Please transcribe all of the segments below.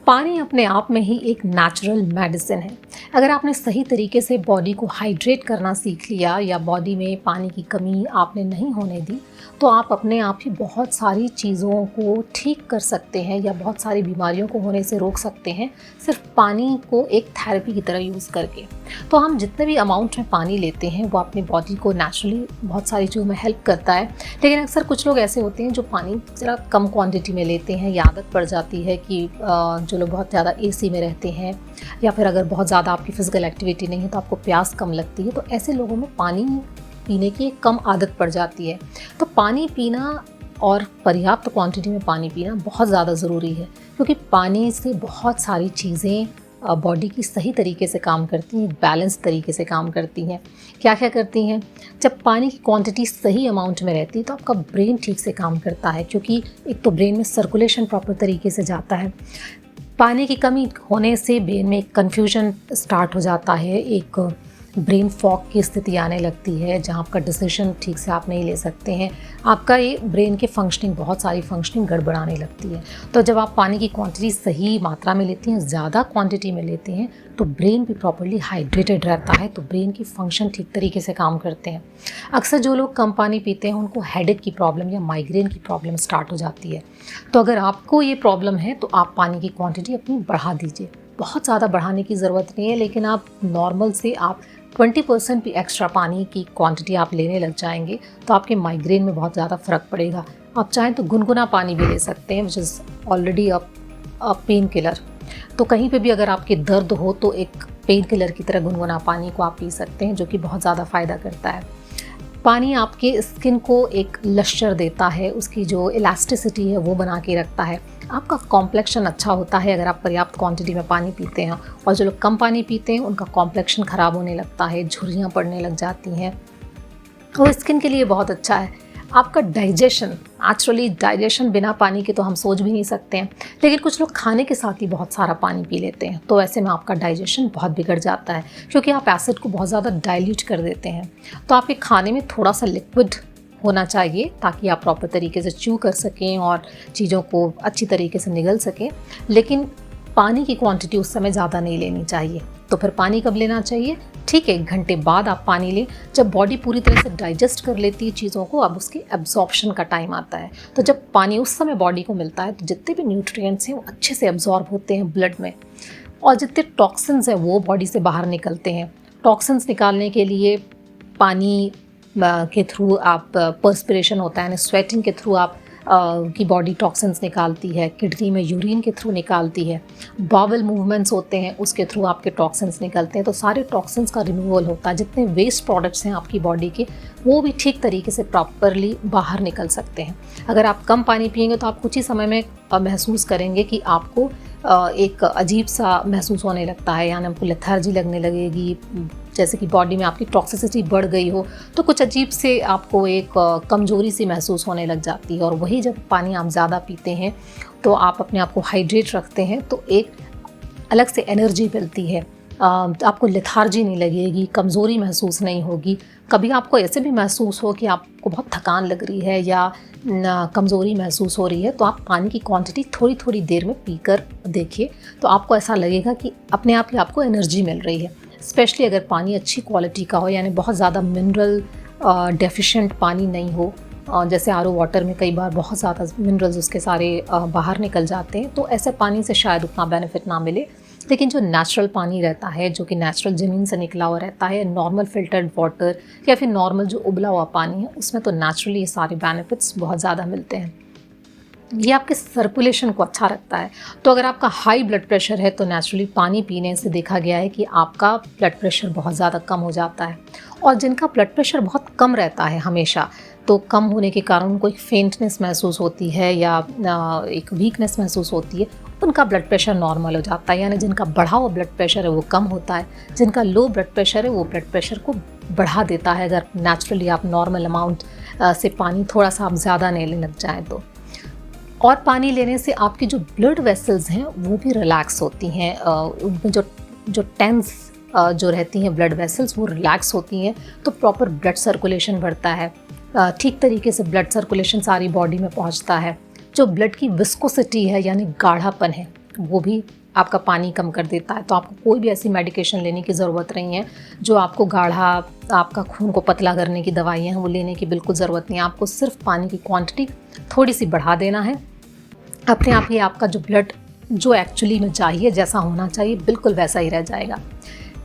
पानी अपने आप में ही एक नेचुरल मेडिसिन है। अगर आपने सही तरीके से बॉडी को हाइड्रेट करना सीख लिया या बॉडी में पानी की कमी आपने नहीं होने दी, तो आप अपने आप ही बहुत सारी चीज़ों को ठीक कर सकते हैं या बहुत सारी बीमारियों को होने से रोक सकते हैं, सिर्फ पानी को एक थेरेपी की तरह यूज़ करके। तो हम जितने भी अमाउंट में पानी लेते हैं वो अपनी बॉडी को नेचुरली बहुत सारी चीज़ों में हेल्प करता है। लेकिन अक्सर कुछ लोग ऐसे होते हैं जो पानी ज़रा कम क्वांटिटी में लेते हैं, या आदत पड़ जाती है कि जो लोग बहुत ज़्यादा एसी में रहते हैं या फिर अगर बहुत ज़्यादा आपकी फ़िज़िकल एक्टिविटी नहीं है तो आपको प्यास कम लगती है, तो ऐसे लोगों में पानी पीने की एक कम आदत पड़ जाती है। तो पानी पीना और पर्याप्त क्वांटिटी में पानी पीना बहुत ज़्यादा ज़रूरी है, क्योंकि पानी से बहुत सारी चीज़ें बॉडी की सही तरीके से काम करती हैं, बैलेंस तरीके से काम करती हैं। क्या क्या करती हैं? जब पानी की क्वांटिटी सही अमाउंट में रहती है तो आपका ब्रेन ठीक से काम करता है, क्योंकि एक तो ब्रेन में सर्कुलेशन प्रॉपर तरीके से जाता है। पानी की कमी होने से ब्रेन में कन्फ्यूजन स्टार्ट हो जाता है, एक ब्रेन फॉग की स्थिति आने लगती है जहाँ आपका डिसीजन ठीक से आप नहीं ले सकते हैं। आपका ये ब्रेन के फंक्शनिंग, बहुत सारी फंक्शनिंग गड़बड़ाने लगती है। तो जब आप पानी की क्वांटिटी सही मात्रा में लेते हैं, ज़्यादा क्वांटिटी में लेते हैं, तो ब्रेन भी प्रॉपर्ली हाइड्रेटेड रहता है, तो ब्रेन की फंक्शन ठीक तरीके से काम करते हैं। अक्सर जो लोग कम पानी पीते हैं उनको हेडेक की प्रॉब्लम या माइग्रेन की प्रॉब्लम स्टार्ट हो जाती है। तो अगर आपको ये प्रॉब्लम है तो आप पानी की क्वांटिटी अपनी बढ़ा दीजिए। बहुत ज़्यादा बढ़ाने की ज़रूरत नहीं है, लेकिन आप नॉर्मल से आप 20% भी एक्स्ट्रा पानी की क्वांटिटी आप लेने लग जाएंगे तो आपके माइग्रेन में बहुत ज़्यादा फ़र्क पड़ेगा। आप चाहें तो गुनगुना पानी भी ले सकते हैं, which is already a pain killer. तो कहीं पे भी अगर आपके दर्द हो तो एक पेन किलर की तरह गुनगुना पानी को आप पी सकते हैं, जो कि बहुत ज़्यादा फ़ायदा करता है। पानी आपके स्किन को एक लश्चर देता है, उसकी जो इलास्टिसिटी है वो बना के रखता है। आपका कॉम्प्लेक्शन अच्छा होता है अगर आप पर्याप्त क्वांटिटी में पानी पीते हैं। और जो लोग कम पानी पीते हैं उनका कॉम्प्लेक्शन ख़राब होने लगता है, झुर्रियाँ पड़ने लग जाती हैं, और स्किन के लिए बहुत अच्छा है। आपका डाइजेशन, नेचुरली डाइजेशन बिना पानी के तो हम सोच भी नहीं सकते हैं, लेकिन कुछ लोग खाने के साथ ही बहुत सारा पानी पी लेते हैं, तो ऐसे में आपका डाइजेशन बहुत बिगड़ जाता है, क्योंकि आप एसिड को बहुत ज़्यादा डाइल्यूट कर देते हैं। तो आपके खाने में थोड़ा सा लिक्विड होना चाहिए ताकि आप प्रॉपर तरीके से च्यू कर सकें और चीज़ों को अच्छी तरीके से निगल सकें, लेकिन पानी की क्वांटिटी उस समय ज़्यादा नहीं लेनी चाहिए। तो फिर पानी कब लेना चाहिए? ठीक है, 1 घंटे बाद आप पानी लें, जब बॉडी पूरी तरह से डाइजेस्ट कर लेती है चीज़ों को, अब उसके एब्जॉर्प्शन का टाइम आता है। तो जब पानी उस समय बॉडी को मिलता है तो जितने भी न्यूट्रिएंट्स हैं वो अच्छे से एब्जॉर्ब होते हैं ब्लड में, और जितने टॉक्सिन्स हैं वो बॉडी से बाहर निकलते हैं। टॉक्सिन्स निकालने के लिए पानी के थ्रू आप पर्सपिरेशन होता है, यानी स्वेटिंग के थ्रू आप की बॉडी टॉक्सिन्स निकालती है, किडनी में यूरिन के थ्रू निकालती है, बावल मूवमेंट्स होते हैं उसके थ्रू आपके टॉक्सिन्स निकलते हैं। तो सारे टॉक्सिन्स का रिमूवल होता है, जितने वेस्ट प्रोडक्ट्स हैं आपकी बॉडी के वो भी ठीक तरीके से प्रॉपरली बाहर निकल सकते हैं। अगर आप कम पानी पिएंगे तो आप कुछ ही समय में महसूस करेंगे कि आपको एक अजीब सा महसूस होने लगता है, यानी आपको लेथार्जी लगने लगेगी, जैसे कि बॉडी में आपकी टॉक्सिसिटी बढ़ गई हो, तो कुछ अजीब से आपको एक कमज़ोरी सी महसूस होने लग जाती है। और वही जब पानी आप ज़्यादा पीते हैं तो आप अपने आप को हाइड्रेट रखते हैं तो एक अलग से एनर्जी मिलती है, आपको लेथार्जी नहीं लगेगी, कमज़ोरी महसूस नहीं होगी। कभी आपको ऐसे भी महसूस हो कि आपको बहुत थकान लग रही है या कमज़ोरी महसूस हो रही है, तो आप पानी की क्वांटिटी थोड़ी थोड़ी देर में पीकर देखिए, तो आपको ऐसा लगेगा कि अपने आप ही आपको एनर्जी मिल रही है। स्पेशली अगर पानी अच्छी क्वालिटी का हो, यानी बहुत ज़्यादा मिनरल डेफिशिएंट पानी नहीं हो, जैसे आरओ वाटर में कई बार बहुत ज़्यादा मिनरल्स उसके सारे बाहर निकल जाते हैं, तो ऐसे पानी से शायद उतना बेनिफिट ना मिले। लेकिन जो नेचुरल पानी रहता है, जो कि नेचुरल ज़मीन से निकला हुआ रहता है, नॉर्मल फ़िल्टर्ड वाटर या फिर नॉर्मल जो उबला हुआ पानी है, उसमें तो नेचुरली ये सारे बेनिफिट्स बहुत ज़्यादा मिलते हैं। ये आपके सर्कुलेशन को अच्छा रखता है। तो अगर आपका हाई ब्लड प्रेशर है तो नेचुरली पानी पीने से देखा गया है कि आपका ब्लड प्रेशर बहुत ज़्यादा कम हो जाता है। और जिनका ब्लड प्रेशर बहुत कम रहता है हमेशा, तो कम होने के कारण उनको एक फेंटनेस महसूस होती है या एक वीकनेस महसूस होती है, उनका ब्लड प्रेशर नॉर्मल हो जाता है। यानी जिनका बढ़ा हुआ ब्लड प्रेशर है वो कम होता है, जिनका लो ब्लड प्रेशर है वो ब्लड प्रेशर को बढ़ा देता है, अगर नेचुरली आप नॉर्मल अमाउंट से पानी थोड़ा सा आप ज़्यादा लेने लग जाएँ तो। और पानी लेने से आपकी जो ब्लड वेसल्स हैं वो भी रिलैक्स होती हैं, उनमें जो टेंस जो रहती हैं ब्लड वेसल्स वो रिलैक्स होती हैं, तो प्रॉपर ब्लड सर्कुलेशन बढ़ता है, ठीक तरीके से ब्लड सर्कुलेशन सारी बॉडी में पहुंचता है। जो ब्लड की विस्कोसिटी है यानी गाढ़ापन है वो भी आपका पानी कम कर देता है। तो आपको कोई भी ऐसी मेडिकेशन लेने की ज़रूरत नहीं है जो आपको गाढ़ा, आपका खून को पतला करने की दवाइयाँ हैं वो लेने की बिल्कुल ज़रूरत नहीं है। आपको सिर्फ पानी की क्वांटिटी थोड़ी सी बढ़ा देना है। अपने आप ही आपका जो ब्लड जो एक्चुअली में चाहिए, जैसा होना चाहिए, बिल्कुल वैसा ही रह जाएगा।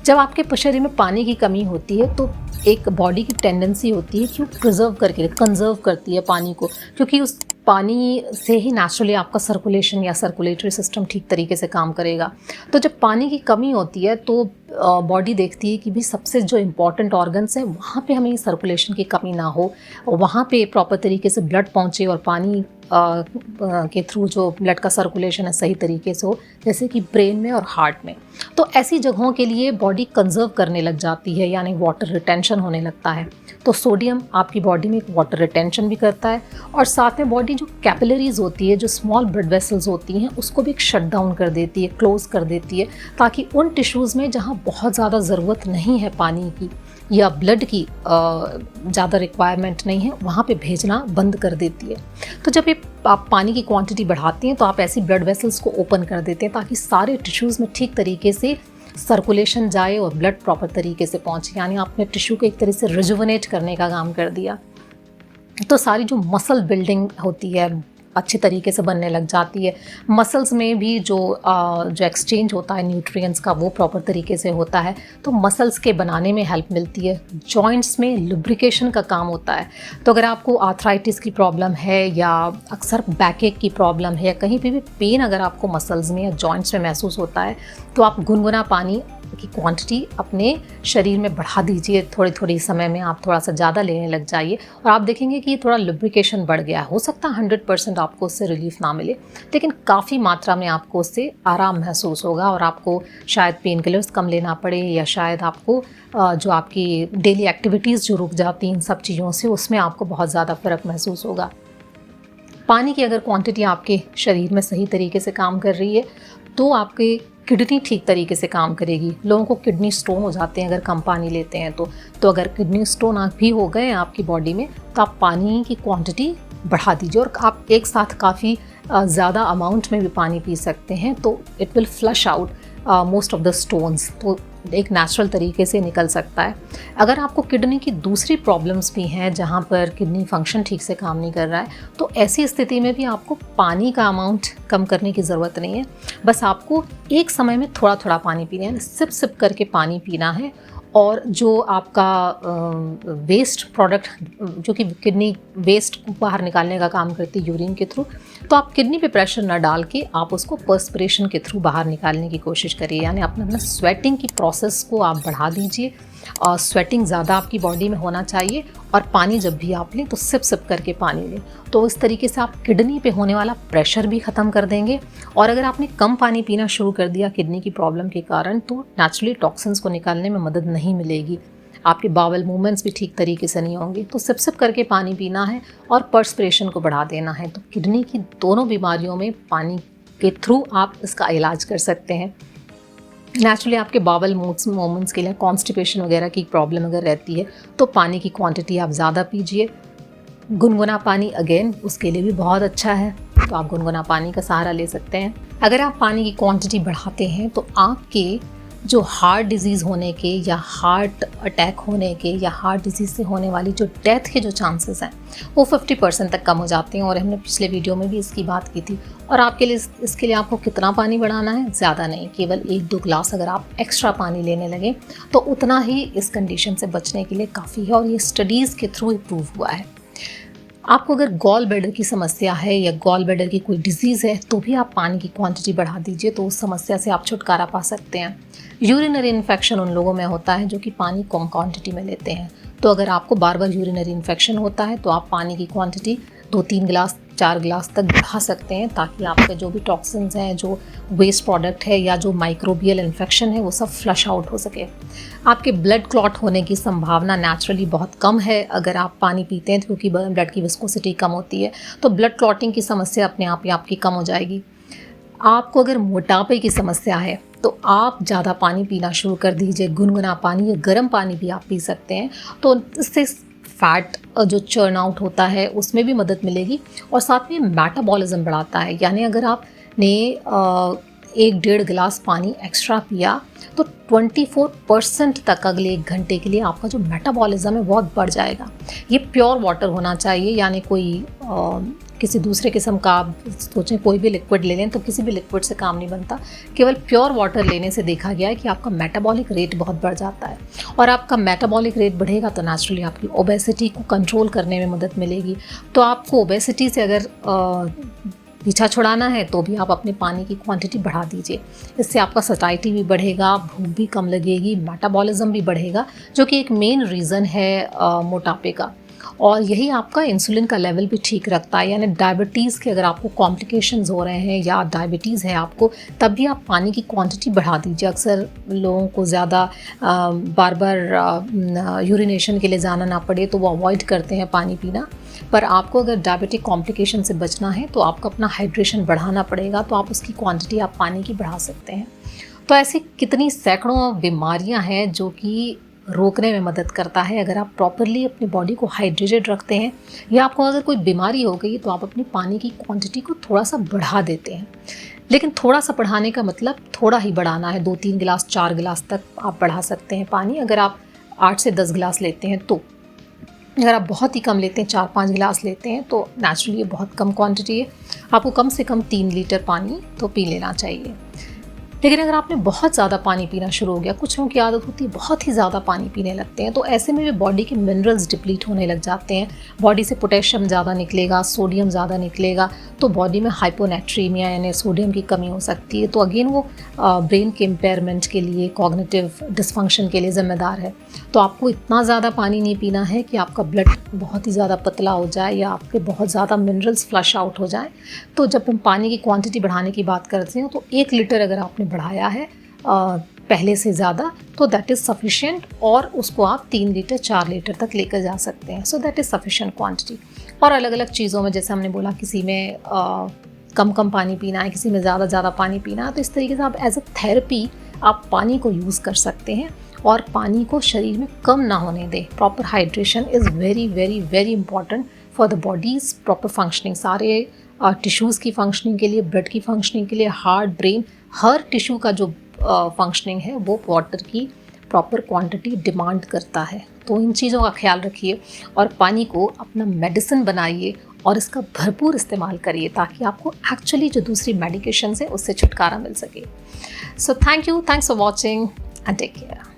जब आपके शरीर में पानी की कमी होती है तो एक बॉडी की टेंडेंसी होती है कि वो प्रिजर्व करके कंजर्व करती है पानी को, क्योंकि उस पानी से ही नेचुरली आपका सर्कुलेशन या सर्कुलेटरी सिस्टम ठीक तरीके से काम करेगा। तो जब पानी की कमी होती है तो बॉडी देखती है कि भी सबसे जो इम्पॉर्टेंट ऑर्गन्स हैं वहाँ पे हमें सर्कुलेशन की कमी ना हो, वहाँ पे प्रॉपर तरीके से ब्लड पहुँचे और पानी के थ्रू जो ब्लड का सर्कुलेशन है सही तरीके से हो, जैसे कि ब्रेन में और हार्ट में। तो ऐसी जगहों के लिए बॉडी कंजर्व करने लग जाती है, यानी वाटर रिटेंशन होने लगता है। तो सोडियम आपकी बॉडी में वाटर रिटेंशन भी करता है और साथ में बॉडी जो कैपिलरीज होती है, जो स्मॉल ब्लड वेसल्स होती हैं, उसको भी शट डाउन कर देती है, क्लोज कर देती है, ताकि उन टिश्यूज़ में जहाँ बहुत ज़्यादा ज़रूरत नहीं है पानी की या ब्लड की ज़्यादा रिक्वायरमेंट नहीं है, वहाँ पे भेजना बंद कर देती है। तो जब ये आप पानी की क्वांटिटी बढ़ाते हैं तो आप ऐसी ब्लड वेसल्स को ओपन कर देते हैं ताकि सारे टिश्यूज़ में ठीक तरीके से सर्कुलेशन जाए और ब्लड प्रॉपर तरीके से पहुँचे, यानी आपने टिश्यू को एक तरह से रिजुवनेट करने का काम कर दिया। तो सारी जो मसल बिल्डिंग होती है अच्छे तरीके से बनने लग जाती है। मसल्स में भी जो एक्सचेंज होता है न्यूट्रिएंट्स का वो प्रॉपर तरीके से होता है, तो मसल्स के बनाने में हेल्प मिलती है। जॉइंट्स में लुब्रिकेशन का काम होता है। तो अगर आपको आर्थराइटिस की प्रॉब्लम है या अक्सर बैकएक की प्रॉब्लम है या कहीं पे भी पेन अगर आपको मसल्स में या जॉइंट्स में महसूस होता है, तो आप गुनगुना पानी की क्वांटिटी अपने शरीर में बढ़ा दीजिए। थोड़ी थोड़ी समय में आप थोड़ा सा ज़्यादा लेने लग जाइए और आप देखेंगे कि थोड़ा लुब्रिकेशन बढ़ गया। हो सकता है 100% आपको उससे रिलीफ ना मिले, लेकिन काफ़ी मात्रा में आपको उससे आराम महसूस होगा और आपको शायद पेन किलर्स कम लेना पड़े या शायद आपको जो आपकी डेली एक्टिविटीज़ जो रुक जाती हैं इन सब चीज़ों से, उसमें आपको बहुत ज़्यादा फ़र्क महसूस होगा। पानी की अगर क्वांटिटी आपके शरीर में सही तरीके से काम कर रही है तो आपके किडनी ठीक तरीके से काम करेगी। लोगों को किडनी स्टोन हो जाते हैं अगर कम पानी लेते हैं तो अगर किडनी स्टोन आप भी हो गए आपकी बॉडी में तो आप पानी की क्वांटिटी बढ़ा दीजिए और आप एक साथ काफ़ी ज़्यादा अमाउंट में भी पानी पी सकते हैं, तो it will flush out most of the stones, तो एक नेचुरल तरीके से निकल सकता है। अगर आपको किडनी की दूसरी प्रॉब्लम्स भी हैं जहाँ पर किडनी फंक्शन ठीक से काम नहीं कर रहा है, तो ऐसी स्थिति में भी आपको पानी का अमाउंट कम करने की ज़रूरत नहीं है। बस आपको एक समय में थोड़ा थोड़ा पानी पीना है, सिप सिप करके पानी पीना है। और जो आपका वेस्ट प्रोडक्ट जो कि किडनी वेस्ट को बाहर निकालने का काम करती है यूरिन के थ्रू, तो आप किडनी पे प्रेशर न डाल के आप उसको पर्सपिरेशन के थ्रू बाहर निकालने की कोशिश करिए, यानी अपना स्वेटिंग की प्रोसेस को आप बढ़ा दीजिए। और स्वेटिंग ज़्यादा आपकी बॉडी में होना चाहिए और पानी जब भी आप लें तो सिप सिप करके पानी लें। तो इस तरीके से आप किडनी पे होने वाला प्रेशर भी ख़त्म कर देंगे। और अगर आपने कम पानी पीना शुरू कर दिया किडनी की प्रॉब्लम के कारण, तो नेचुरली टॉक्सिन्स को निकालने में मदद नहीं मिलेगी, आपके बावल मूवमेंट्स भी ठीक तरीके से नहीं होंगे। तो सिप सिप करके पानी पीना है और पर्सपिरेशन को बढ़ा देना है। तो किडनी की दोनों बीमारियों में पानी के थ्रू आप इसका इलाज कर सकते हैं। नेचुरली आपके बावल मूवमेंट्स के लिए कॉन्स्टिपेशन वगैरह की प्रॉब्लम अगर रहती है तो पानी की क्वांटिटी आप ज़्यादा पीजिए। गुनगुना पानी अगेन उसके लिए भी बहुत अच्छा है, तो आप गुनगुना पानी का सहारा ले सकते हैं। अगर आप पानी की क्वांटिटी बढ़ाते हैं तो आपके जो हार्ट डिजीज़ होने के या हार्ट अटैक होने के या हार्ट डिजीज़ से होने वाली जो डेथ के जो चांसेस हैं वो 50% तक कम हो जाते हैं। और हमने पिछले वीडियो में भी इसकी बात की थी। और आपके लिए इसके लिए आपको कितना पानी बढ़ाना है? ज़्यादा नहीं, केवल 1-2 ग्लास अगर आप एक्स्ट्रा पानी लेने लगे तो उतना ही इस कंडीशन से बचने के लिए काफ़ी है और ये स्टडीज़ के थ्रू प्रूव हुआ है। आपको अगर गॉल ब्लैडर की समस्या है या गॉल ब्लैडर की कोई डिजीज़ है तो भी आप पानी की क्वांटिटी बढ़ा दीजिए, तो उस समस्या से आप छुटकारा पा सकते हैं। यूरिनरी इन्फेक्शन उन लोगों में होता है जो कि पानी कम क्वांटिटी में लेते हैं। तो अगर आपको बार बार यूरिनरी इन्फेक्शन होता है तो आप पानी की क्वांटिटी 2-3 गिलास 4 गिलास तक बढ़ा सकते हैं, ताकि आपके जो भी टॉक्सिन्स हैं, जो वेस्ट प्रोडक्ट है या जो माइक्रोबियल इन्फेक्शन है वो सब फ्लश आउट हो सके। आपके ब्लड क्लॉट होने की संभावना नेचुरली बहुत कम है अगर आप पानी पीते हैं, क्योंकि ब्लड की विस्कोसिटी कम होती है, तो ब्लड क्लॉटिंग की समस्या अपने आप ही आपकी कम हो जाएगी। आपको अगर मोटापे की समस्या है तो आप ज़्यादा पानी पीना शुरू कर दीजिए। गुनगुना पानी या गर्म पानी भी आप पी सकते हैं, तो इससे फैट जो चर्न आउट होता है उसमें भी मदद मिलेगी और साथ में मेटाबॉलिज्म बढ़ाता है। यानी अगर आपने एक 1.5 गिलास पानी एक्स्ट्रा पिया तो 24% तक अगले 1 घंटे के लिए आपका जो मेटाबॉलिज्म है बहुत बढ़ जाएगा। ये प्योर वाटर होना चाहिए, यानी कोई किसी दूसरे किस्म का आप सोचें कोई भी लिक्विड ले लें तो किसी भी लिक्विड से काम नहीं बनता। केवल प्योर वाटर लेने से देखा गया है कि आपका मेटाबॉलिक रेट बहुत बढ़ जाता है, और आपका मेटाबॉलिक रेट बढ़ेगा तो नेचुरली आपकी ओबेसिटी को कंट्रोल करने में मदद मिलेगी। तो आपको ओबेसिटी से अगर पीछा छुड़ाना है तो भी आप अपने पानी की क्वांटिटी बढ़ा दीजिए। इससे आपका सटाइटी भी बढ़ेगा, भूख भी कम लगेगी, मेटाबॉलिज्म भी बढ़ेगा, जो कि एक मेन रीज़न है मोटापे का। और यही आपका इंसुलिन का लेवल भी ठीक रखता है, यानी डायबिटीज़ के अगर आपको कॉम्प्लिकेशंस हो रहे हैं या डायबिटीज़ है आपको, तब भी आप पानी की क्वांटिटी बढ़ा दीजिए। अक्सर लोगों को ज़्यादा बार बार यूरिनेशन के लिए जाना ना पड़े तो वो अवॉइड करते हैं पानी पीना, पर आपको अगर डायबिटिक कॉम्प्लिकेशन से बचना है तो आपको अपना हाइड्रेशन बढ़ाना पड़ेगा, तो आप उसकी क्वांटिटी आप पानी की बढ़ा सकते हैं। तो ऐसी कितनी सैकड़ों बीमारियां हैं जो कि रोकने में मदद करता है अगर आप प्रॉपरली अपनी बॉडी को हाइड्रेटेड रखते हैं, या आपको अगर कोई बीमारी हो गई तो आप अपनी पानी की क्वांटिटी को थोड़ा सा बढ़ा देते हैं। लेकिन थोड़ा सा बढ़ाने का मतलब थोड़ा ही बढ़ाना है, 2-3 गिलास 4 गिलास तक आप बढ़ा सकते हैं पानी, अगर आप 8 से 10 गिलास लेते हैं तो। अगर आप बहुत ही कम लेते हैं, 4-5 गिलास लेते हैं, तो नेचुरली ये बहुत कम क्वांटिटी है। आपको कम से कम 3 लीटर पानी तो पी लेना चाहिए। लेकिन अगर आपने बहुत ज़्यादा पानी पीना शुरू हो गया, कुछ लोगों की आदत होती है बहुत ही ज़्यादा पानी पीने लगते हैं, तो ऐसे में भी बॉडी के मिनरल्स डिप्लीट होने लग जाते हैं, बॉडी से पोटेशियम ज़्यादा निकलेगा, सोडियम ज़्यादा निकलेगा, तो बॉडी में हाइपोनेट्रीमिया यानी सोडियम की कमी हो सकती है। तो अगेन वो ब्रेन के इम्पेयरमेंट के लिए, कॉग्निटिव डिसफंक्शन के लिए ज़िम्मेदार है। तो आपको इतना ज़्यादा पानी नहीं पीना है कि आपका ब्लड बहुत ही ज़्यादा पतला हो जाए या आपके बहुत ज़्यादा मिनरल्स फ्लश आउट हो जाए। तो जब हम पानी की क्वांटिटी बढ़ाने की बात करते हैं तो 1 लीटर अगर आपने बढ़ाया है पहले से ज़्यादा तो दैट इज़ सफिशिएंट, और उसको आप 3 लीटर 4 लीटर तक लेकर जा सकते हैं। So that is sufficient quantity. और अलग अलग चीज़ों में जैसे हमने बोला, किसी में कम कम पानी पीना है, किसी में ज़्यादा पानी पीना है, तो इस तरीके से आप एज अ थेरेपी आप पानी को यूज़ कर सकते हैं और पानी को शरीर में कम ना होने दें। Proper hydration is very very very important for the bodies proper functioning, सारे टिश्यूज़ की फंक्शनिंग के लिए, ब्लड की फंक्शनिंग के लिए, हार्ट, ब्रेन, हर टिश्यू का जो फंक्शनिंग है वो वाटर की प्रॉपर क्वांटिटी डिमांड करता है। तो इन चीज़ों का ख्याल रखिए और पानी को अपना मेडिसिन बनाइए और इसका भरपूर इस्तेमाल करिए ताकि आपको एक्चुअली जो दूसरी मेडिकेशन है उससे छुटकारा मिल सके। So thank you, thanks for watching and take care.